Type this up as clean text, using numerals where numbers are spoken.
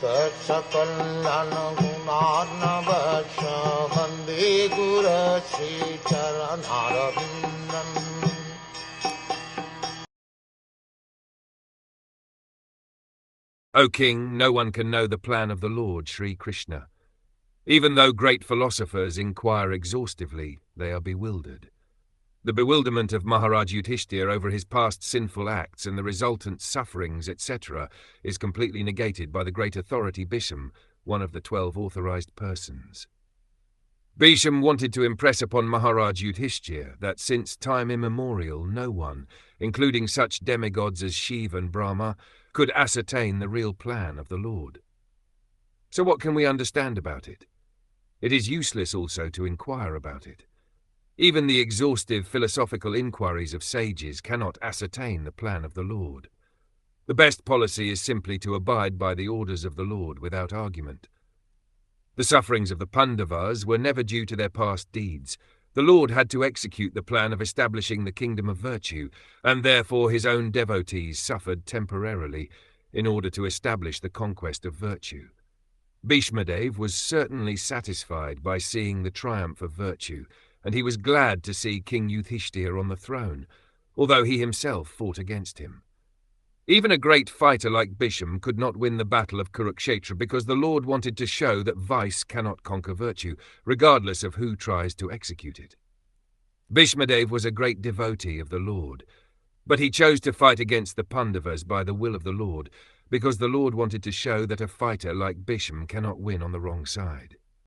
Sakalayan Gunarnavasha Vande Guru Sri Charanaravindan. O king, no one can know the plan of the Lord Sri Krishna. Even though great philosophers inquire exhaustively, they are bewildered. The bewilderment of Maharaj Yudhishthira over his past sinful acts and the resultant sufferings, etc., is completely negated by the great authority Bhisham, one of the 12 authorized persons. Bhisham wanted to impress upon Maharaj Yudhishthira that since time immemorial no one, including such demigods as Shiva and Brahma, could ascertain the real plan of the Lord. So what can we understand about it? It is useless also to inquire about it. Even the exhaustive philosophical inquiries of sages cannot ascertain the plan of the Lord. The best policy is simply to abide by the orders of the Lord without argument. The sufferings of the Pandavas were never due to their past deeds. The Lord had to execute the plan of establishing the kingdom of virtue, and therefore his own devotees suffered temporarily in order to establish the conquest of virtue. Bhishmadev was certainly satisfied by seeing the triumph of virtue, and he was glad to see King Yudhishthira on the throne, although he himself fought against him. Even a great fighter like Bhisham could not win the battle of Kurukshetra because the Lord wanted to show that vice cannot conquer virtue, regardless of who tries to execute it. Bhishmadev was a great devotee of the Lord, but he chose to fight against the Pandavas by the will of the Lord, because the Lord wanted to show that a fighter like Bhisham cannot win on the wrong side.